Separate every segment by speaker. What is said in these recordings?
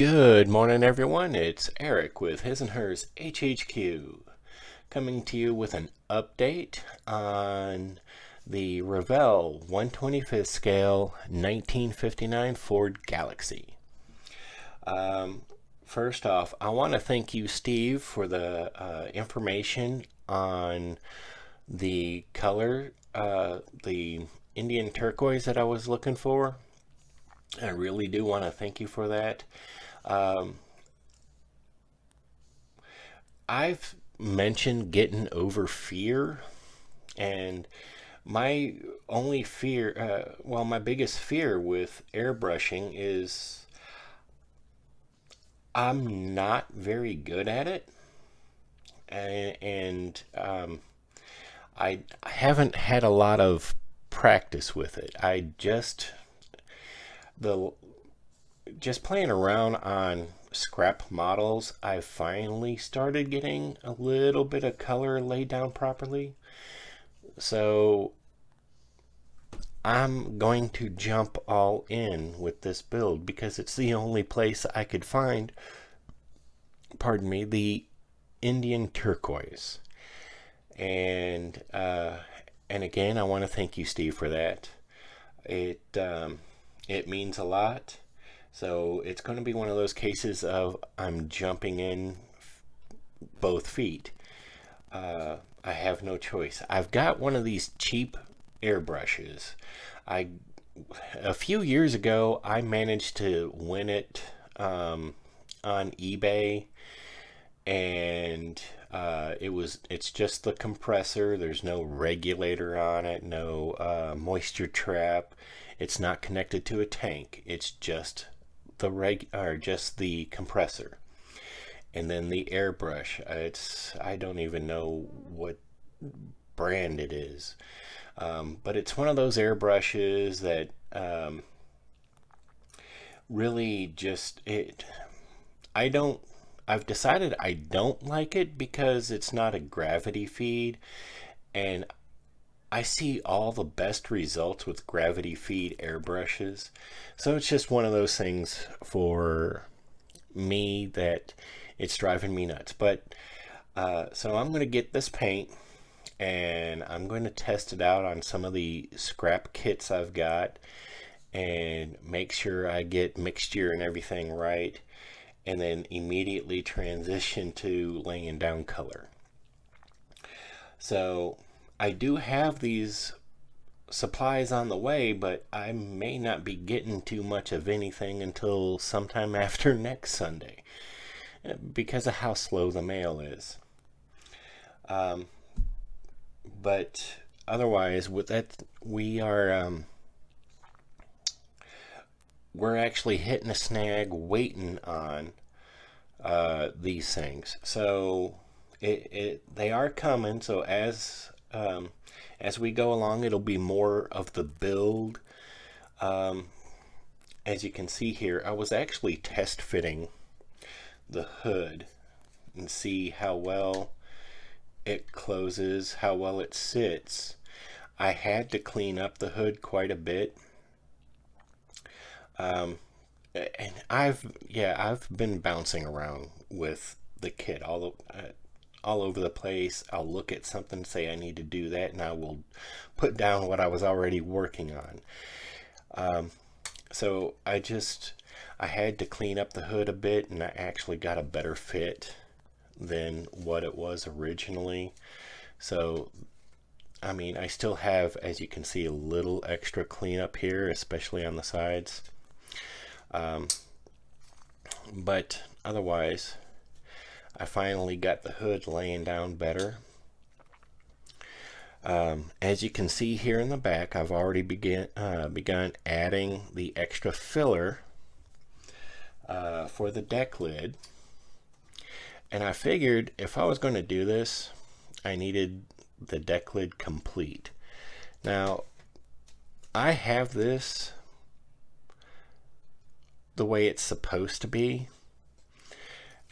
Speaker 1: Good morning, everyone. It's Eric with His&Hers HHQ coming to you with an update on the Revell 125th scale 1959 Ford Galaxie. First off, I want to thank you, Steve, for the information on the color, the Indian turquoise that I was looking for. I really do want to thank you for that. Um, I've mentioned getting over fear, and my only fear, my biggest fear with airbrushing is I'm not very good at it, and I haven't had a lot of practice with it. The just playing around on scrap models, I finally started getting a little bit of color laid down properly. So I'm going to jump all in with this build because it's the only place I could find, pardon me, the Indian turquoise. And and again, I want to thank you, Steve, for that. It means a lot. So it's going to be one of those cases of I'm jumping in both feet. I have no choice. I've got one of these cheap airbrushes. I A few years ago I managed to win it on eBay, and it's just the compressor. There's no regulator on it, no moisture trap. It's not connected to a tank. It's just just the compressor, and then the airbrush. I don't even know what brand it is, but it's one of those airbrushes that really just it. I don't. I've decided I don't like it because it's not a gravity feed, and I see all the best results with gravity feed airbrushes. So it's just one of those things for me that it's driving me nuts. But so I'm going to get this paint and I'm going to test it out on some of the scrap kits I've got and make sure I get mixture and everything right, and then immediately transition to laying down color. So I do have these supplies on the way, but I may not be getting too much of anything until sometime after next Sunday because of how slow the mail is. Um, but otherwise, with that, we're actually hitting a snag waiting on these things. So they are coming. So as we go along, it'll be more of the build. Um, as you can see here, I was actually test fitting the hood and see how well it closes, how well it sits. I had to clean up the hood quite a bit. Um, and I've been bouncing around with the kit all over the place. I'll look at something, say I need to do that, and I will put down what I was already working on. Um, so I had to clean up the hood a bit, and I actually got a better fit than what it was originally. So I mean, I still have, as you can see, a little extra cleanup here, especially on the sides. Um, but otherwise, I finally got the hood laying down better. As you can see here in the back, I've already begun adding the extra filler for the deck lid. And I figured if I was going to do this, I needed the deck lid complete. Now, I have this the way it's supposed to be.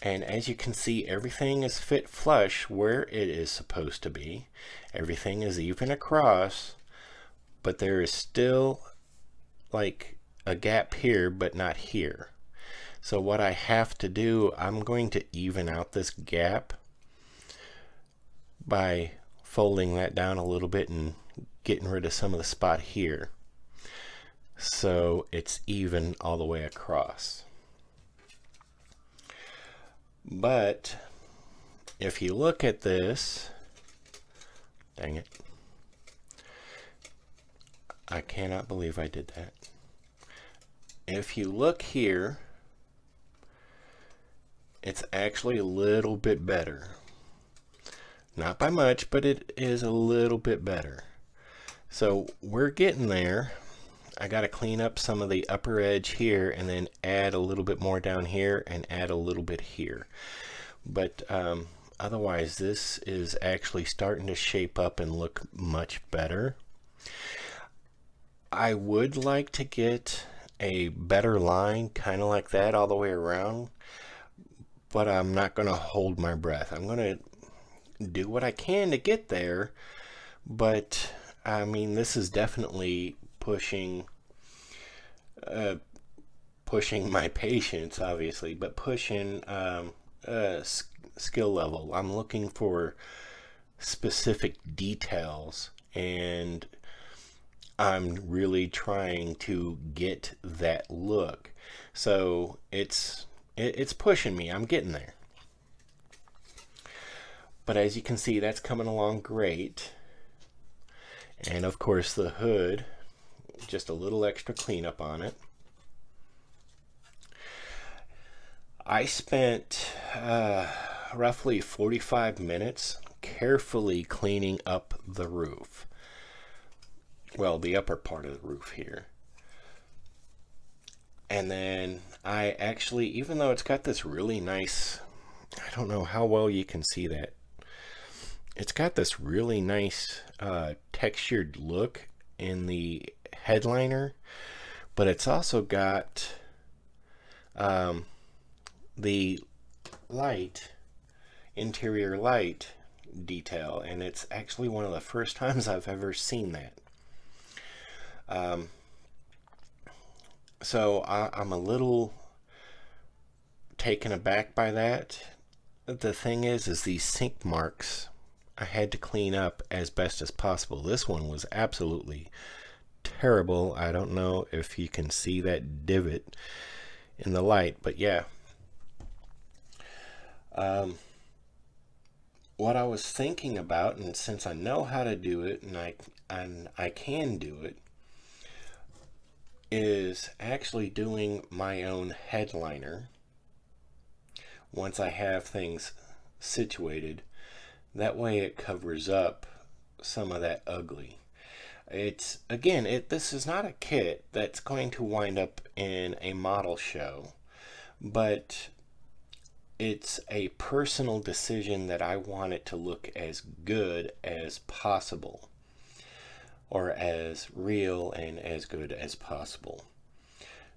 Speaker 1: And as you can see, everything is fit flush where it is supposed to be. Everything is even across, but there is still like a gap here, but not here. So what I have to do, I'm going to even out this gap by folding that down a little bit and getting rid of some of the spot here, so it's even all the way across. But if you look at this, dang it, I cannot believe I did that. If you look here, it's actually a little bit better. Not by much, but it is a little bit better. So we're getting there. I got to clean up some of the upper edge here and then add a little bit more down here and add a little bit here. But otherwise, this is actually starting to shape up and look much better. I would like to get a better line, kind of like that all the way around, but I'm not going to hold my breath. I'm going to do what I can to get there, but I mean, this is definitely pushing my patience, obviously, but pushing skill level. I'm looking for specific details, and I'm really trying to get that look. So it's pushing me. I'm getting there. But as you can see, that's coming along great. And of course the hood, just a little extra cleanup on it. I spent roughly 45 minutes carefully cleaning up the roof. Well, the upper part of the roof here. And then I actually, even though it's got this really nice, I don't know how well you can see that, it's got this really nice textured look in the headliner, but it's also got the light, interior light detail, and it's actually one of the first times I've ever seen that. So I'm a little taken aback by that. The thing is these sink marks I had to clean up as best as possible. This one was absolutely terrible. I don't know if you can see that divot in the light, but yeah. What I was thinking about, and since I know how to do it and I can do it, is actually doing my own headliner once I have things situated. That way it covers up some of that ugly. It's, again, this is not a kit that's going to wind up in a model show, but it's a personal decision that I want it to look as good as possible, or as real and as good as possible.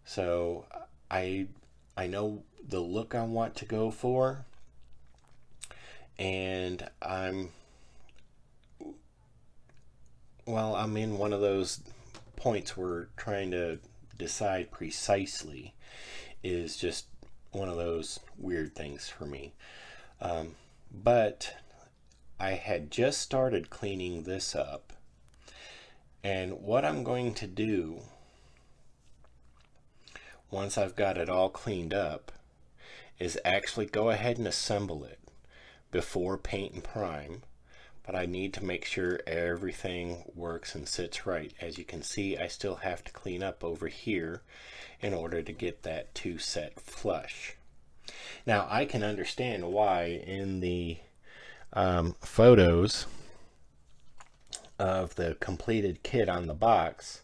Speaker 1: So I know the look I want to go for, and I'm in one of those points where trying to decide precisely is just one of those weird things for me. But I had just started cleaning this up, and what I'm going to do once I've got it all cleaned up is actually go ahead and assemble it before paint and prime. But I need to make sure everything works and sits right. As you can see, I still have to clean up over here in order to get that two set flush. Now I can understand why in the photos of the completed kit on the box,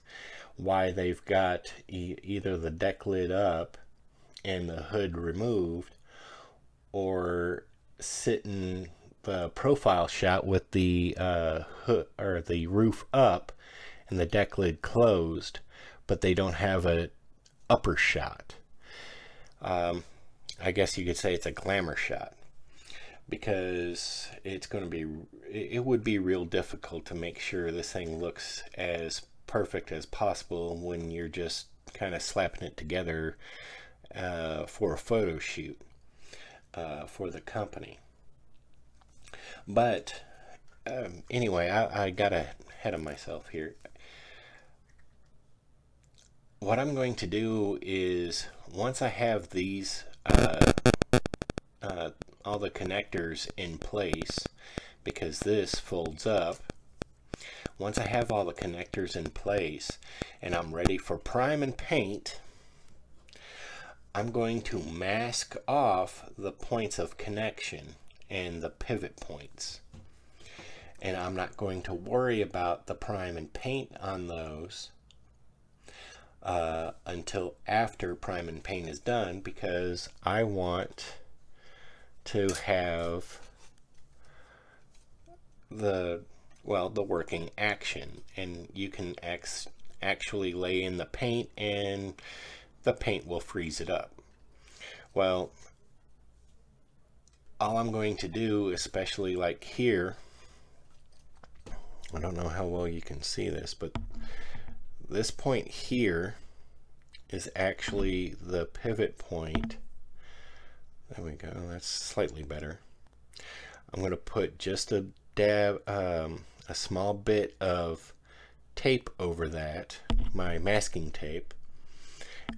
Speaker 1: why they've got either the deck lid up and the hood removed, or sitting the profile shot with the hood or the roof up and the deck lid closed, but they don't have a upper shot. I guess you could say it's a glamour shot, because it's going to be, it would be real difficult to make sure this thing looks as perfect as possible when you're just kind of slapping it together for a photo shoot for the company. But anyway, I got ahead of myself here. What I'm going to do is, once I have these all the connectors in place, because this folds up, once I have all the connectors in place and I'm ready for prime and paint, I'm going to mask off the points of connection and the pivot points. And I'm not going to worry about the prime and paint on those until after prime and paint is done, because I want to have the working action, and you can actually lay in the paint and the paint will freeze it up. Well, all I'm going to do, especially like here, I don't know how well you can see this, but this point here is actually the pivot point. There we go, that's slightly better. I'm going to put just a dab, a small bit of tape over that, my masking tape,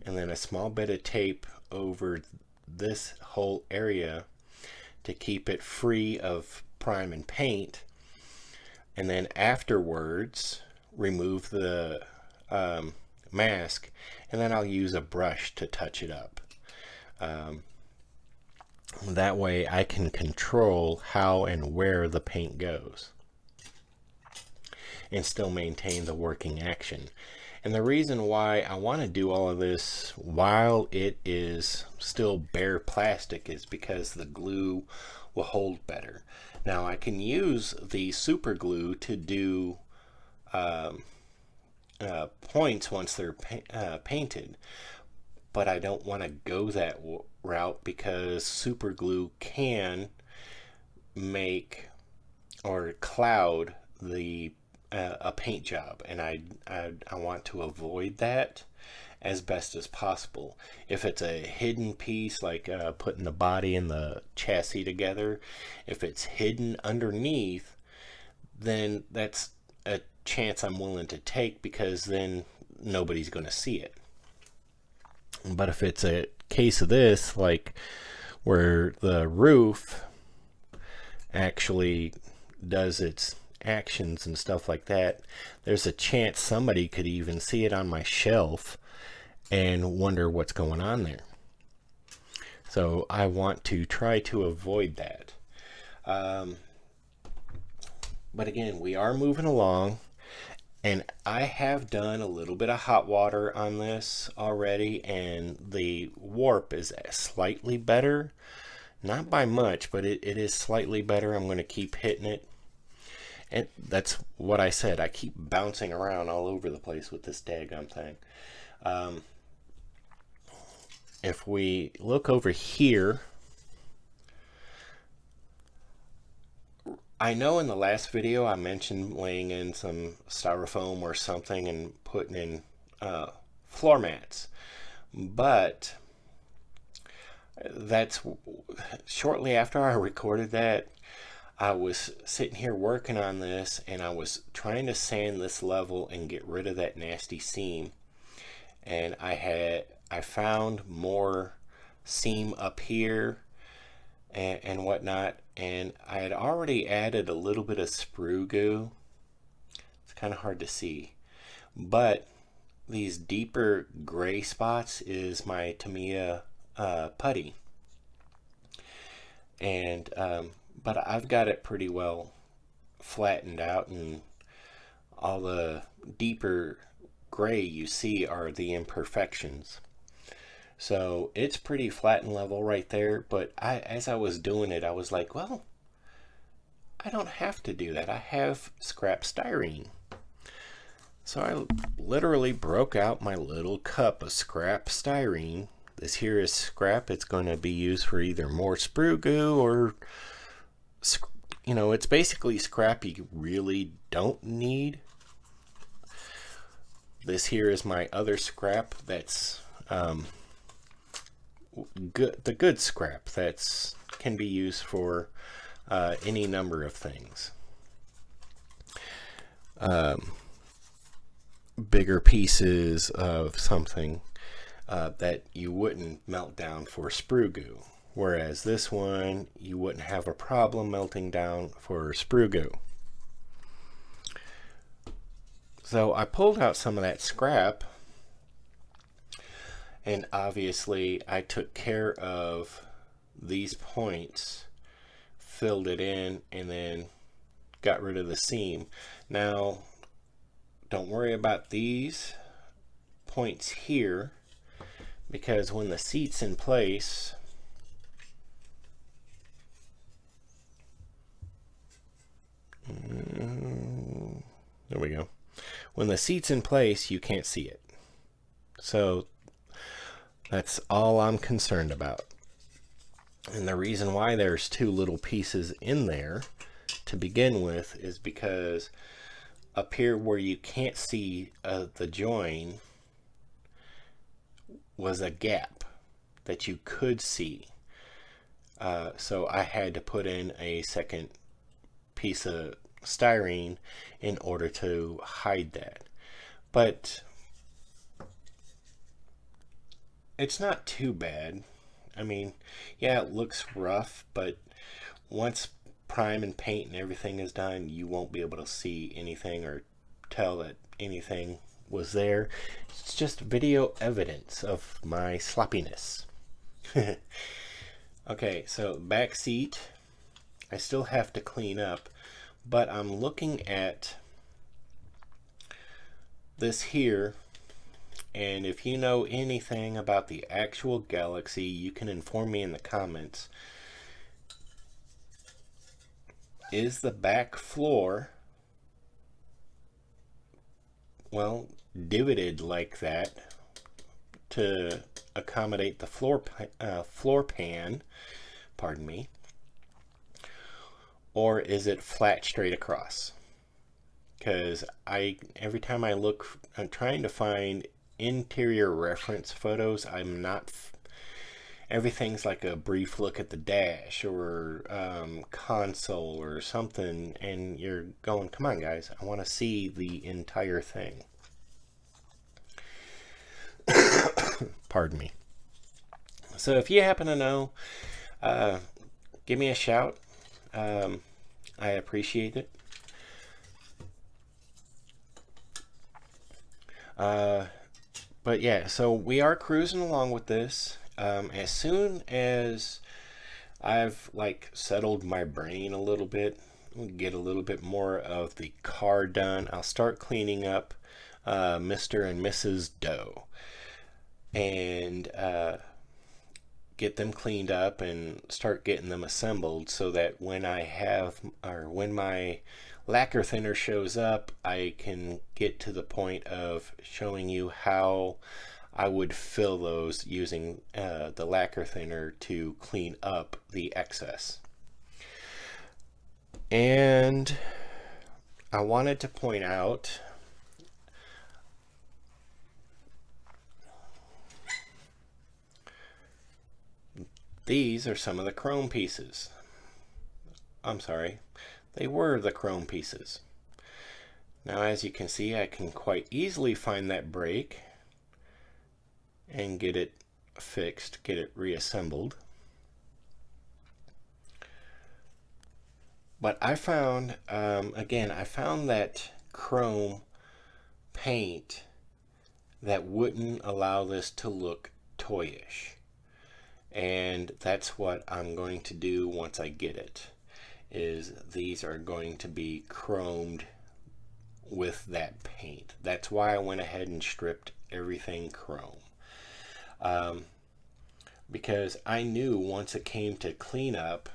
Speaker 1: and then a small bit of tape over this whole area to keep it free of prime and paint. And then afterwards remove the mask, and then I'll use a brush to touch it up. That way I can control how and where the paint goes and still maintain the working action. And the reason why I want to do all of this while it is still bare plastic is because the glue will hold better. Now I can use the super glue to do points once they're painted, but I don't want to go that route because super glue can make or cloud the a paint job, and I want to avoid that as best as possible. If it's a hidden piece, like putting the body and the chassis together, if it's hidden underneath, then that's a chance I'm willing to take, because then nobody's going to see it. But if it's a case of this, like where the roof actually does its actions and stuff like that, there's a chance somebody could even see it on my shelf and wonder what's going on there. So I want to try to avoid that. But again, we are moving along, and I have done a little bit of hot water on this already, and the warp is slightly better. Not by much, but it is slightly better. I'm going to keep hitting it. And that's what I said. I keep bouncing around all over the place with this daggum thing. If we look over here, I know in the last video I mentioned laying in some styrofoam or something and putting in floor mats, but that's shortly after I recorded that. I was sitting here working on this, and I was trying to sand this level and get rid of that nasty seam, and I found more seam up here and whatnot, and I had already added a little bit of sprue goo. It's kind of hard to see, but these deeper gray spots is my Tamiya putty, and but I've got it pretty well flattened out, and all the deeper gray you see are the imperfections. So it's pretty flat and level right there, but as I was doing it, I was like, well, I don't have to do that. I have scrap styrene. So I literally broke out my little cup of scrap styrene. This here is scrap. It's going to be used for either more sprue goo or, you know, it's basically scrap you really don't need. This here is my other scrap that's the good scrap that's can be used for any number of things. Bigger pieces of something that you wouldn't melt down for sprue goo, whereas this one you wouldn't have a problem melting down for sprue goo. So I pulled out some of that scrap, and obviously I took care of these points, filled it in, and then got rid of the seam. Now don't worry about these points here, because when the seat's in place, there we go. When the seat's in place, you can't see it. So that's all I'm concerned about. And the reason why there's two little pieces in there to begin with is because up here where you can't see the join was a gap that you could see. So I had to put in a second piece of styrene in order to hide that. But it's not too bad. I mean, yeah, it looks rough, but once prime and paint and everything is done, you won't be able to see anything or tell that anything was there. It's just video evidence of my sloppiness. Okay, so back seat, I still have to clean up, but I'm looking at this here, and if you know anything about the actual Galaxie, you can inform me in the comments. Is the back floor, well, divoted like that to accommodate the floor pan, pardon me, or is it flat straight across? Because every time I look, I'm trying to find interior reference photos. I'm not, everything's like a brief look at the dash or console or something, and you're going, come on guys, I want to see the entire thing. Pardon me. So if you happen to know, give me a shout. I appreciate it. But yeah, so we are cruising along with this. As soon as I've like settled my brain a little bit, get a little bit more of the car done, I'll start cleaning up Mr. and Mrs. Doe, and get them cleaned up and start getting them assembled, so that when I have, or when my lacquer thinner shows up, I can get to the point of showing you how I would fill those using the lacquer thinner to clean up the excess. And I wanted to point out, these are some of the chrome pieces. I'm sorry, they were the chrome pieces. Now as you can see, I can quite easily find that break and get it fixed, get it reassembled. But I found, again, I found that chrome paint that wouldn't allow this to look toyish. And that's what I'm going to do once I get it, is these are going to be chromed with that paint. That's why I went ahead and stripped everything chrome. Because I knew once it came to cleanup,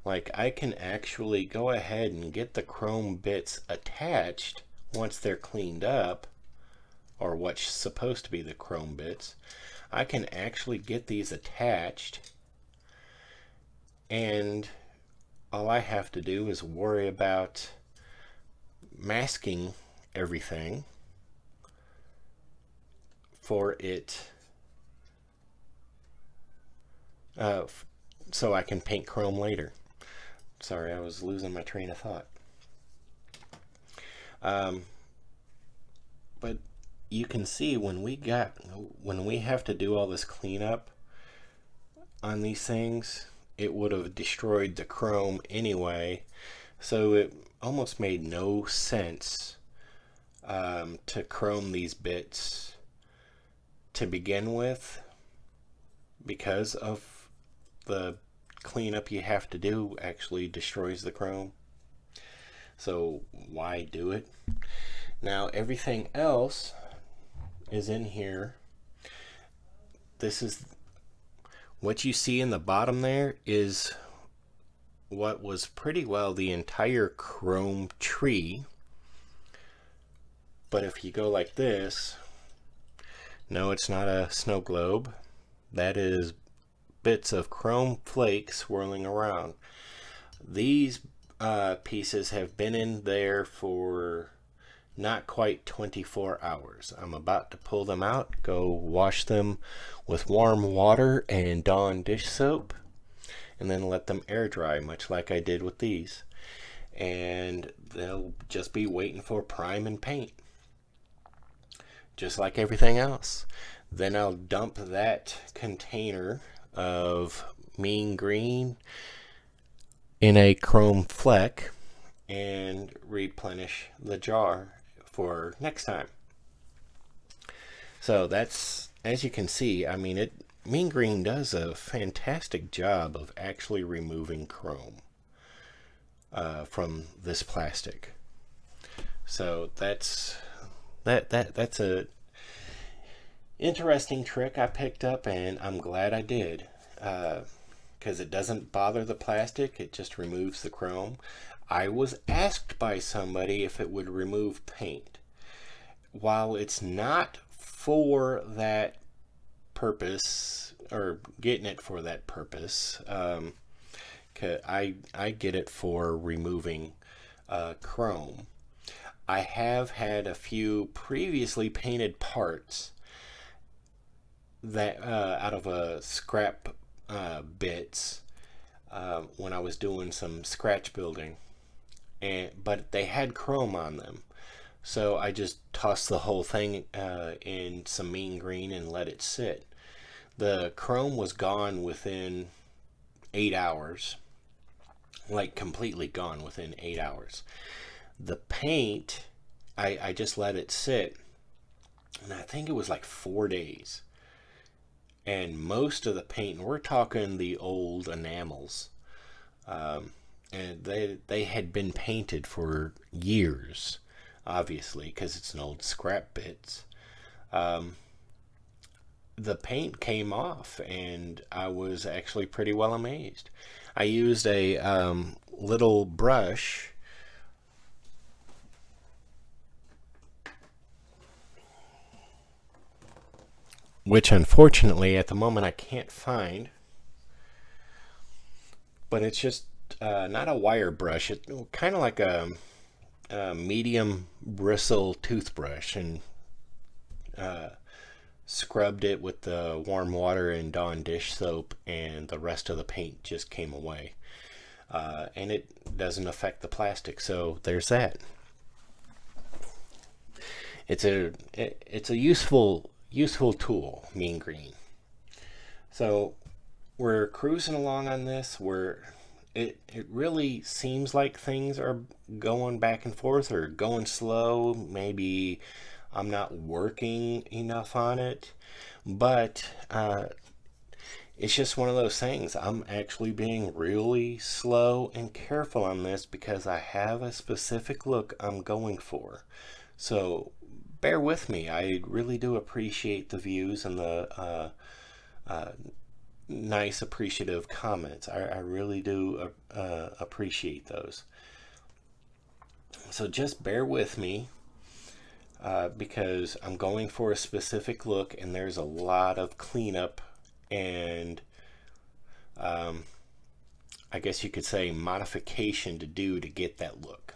Speaker 1: like I can actually go ahead and get the chrome bits attached once they're cleaned up, or what's supposed to be the chrome bits. I can actually get these attached, and all I have to do is worry about masking everything for it so I can paint chrome later. Sorry, I was losing my train of thought. Um, but you can see when we have to do all this cleanup on these things, it would have destroyed the chrome anyway. So it almost made no sense to chrome these bits to begin with, because of the cleanup you have to do actually destroys the chrome. So why do it? Now everything else is in here. This is what you see in the bottom there is what was pretty well the entire chrome tree. But if you go like this, no, it's not a snow globe. That is bits of chrome flakes swirling around. These pieces have been in there for not quite 24 hours. I'm about to pull them out, go wash them with warm water and Dawn dish soap, and then let them air dry, much like I did with these. And they'll just be waiting for prime and paint, just like everything else. Then I'll dump that container of mean green in a chrome fleck and replenish the jar for next time. So that's, as you can see, I mean, mean green does a fantastic job of actually removing chrome from this plastic. So that's a interesting trick I picked up, and I'm glad I did, because it doesn't bother the plastic, it just removes the chrome. I was asked by somebody if it would remove paint. While it's not for that purpose, or getting it for that purpose, I get it for removing chrome. I have had a few previously painted parts that out of scrap bits when I was doing some scratch building, but they had chrome on them, so I just tossed the whole thing in some mean green and let it sit. The chrome was gone within 8 hours, like completely gone within 8 hours. The paint, I just let it sit, and I think it was like 4 days. And most of the paint, and we're talking the old enamels, and they had been painted for years, obviously, because it's an old scrap bits. The paint came off, and I was actually pretty well amazed. I used a little brush, which unfortunately at the moment I can't find, but it's just not a wire brush. It's kind of like a medium bristle toothbrush, and scrubbed it with the warm water and Dawn dish soap, and the rest of the paint just came away. And it doesn't affect the plastic, so there's that. It's a useful tool, mean green. So we're cruising along on this, where it really seems like things are going back and forth or going slow. Maybe I'm not working enough on it, but it's just one of those things. I'm actually being really slow and careful on this because I have a specific look I'm going for. So bear with me. I really do appreciate the views and the nice appreciative comments. I really do appreciate those. So just bear with me, because I'm going for a specific look, and there's a lot of cleanup and I guess you could say modification to do to get that look.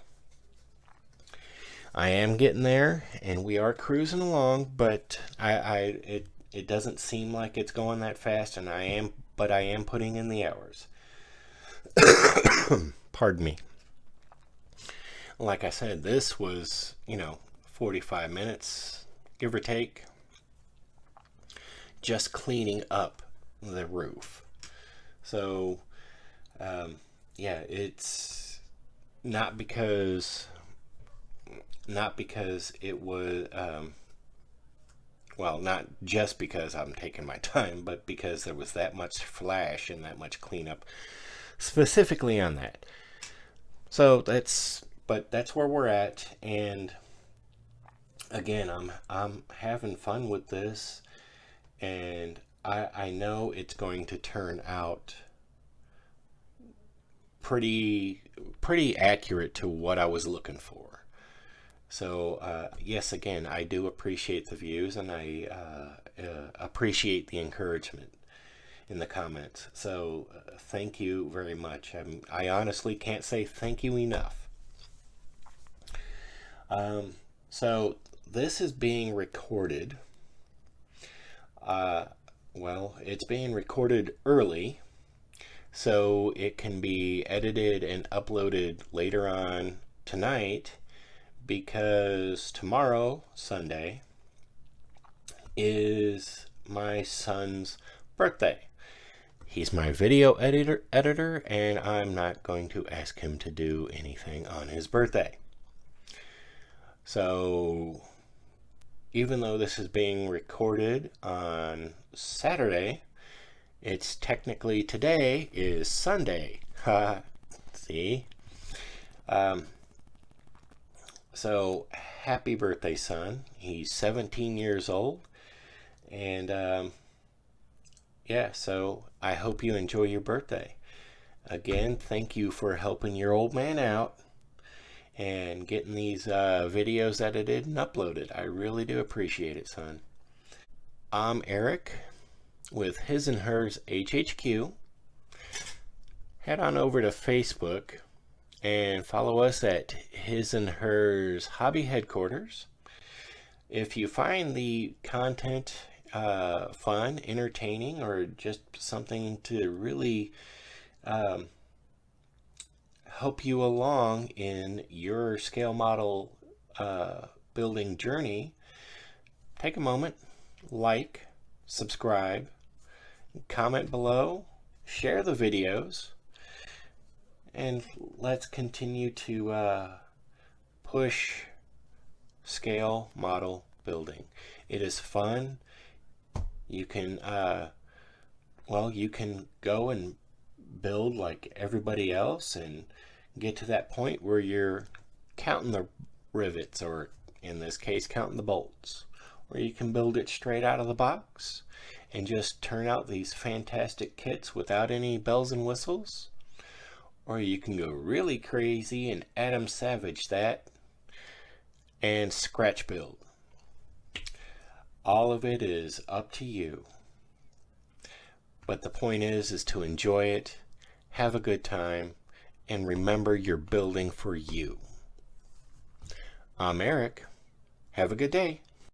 Speaker 1: I am getting there, and we are cruising along, but it doesn't seem like it's going that fast, and I am but I am putting in the hours. Pardon me. Like I said, this was, 45 minutes, give or take, just cleaning up the roof. So, yeah, it's not because it was, well, not just because I'm taking my time, but because there was that much flash and that much cleanup specifically on that. So that's where we're at. And again, I'm having fun with this, and I know it's going to turn out pretty accurate to what I was looking for. So yes, again, I do appreciate the views, and I appreciate the encouragement in the comments. So thank you very much. I honestly can't say thank you enough. So this is being recorded. Well, it's being recorded early, so it can be edited and uploaded later on tonight, because tomorrow, Sunday, is my son's birthday. He's my video editor, and I'm not going to ask him to do anything on his birthday. So even though this is being recorded on Saturday, it's technically, today is Sunday. See? So happy birthday, son. He's 17 years old. And yeah, so I hope you enjoy your birthday. Again, thank you for helping your old man out and getting these videos edited and uploaded. I really do appreciate it, son. I'm Eric with His&Hers HHQ. Head on over to Facebook and follow us at His&Hers Hobby Headquarters. If you find the content fun, entertaining, or just something to really help you along in your scale model building journey, take a moment, like, subscribe, comment below, share the videos, and let's continue to push scale model building. It is fun. You can you can go and build like everybody else and get to that point where you're counting the rivets, or in this case counting the bolts, or you can build it straight out of the box and just turn out these fantastic kits without any bells and whistles. Or you can go really crazy and Adam Savage that and scratch build. All of it is up to you. But the point is to enjoy it, have a good time, and remember you're building for you. I'm Eric. Have a good day.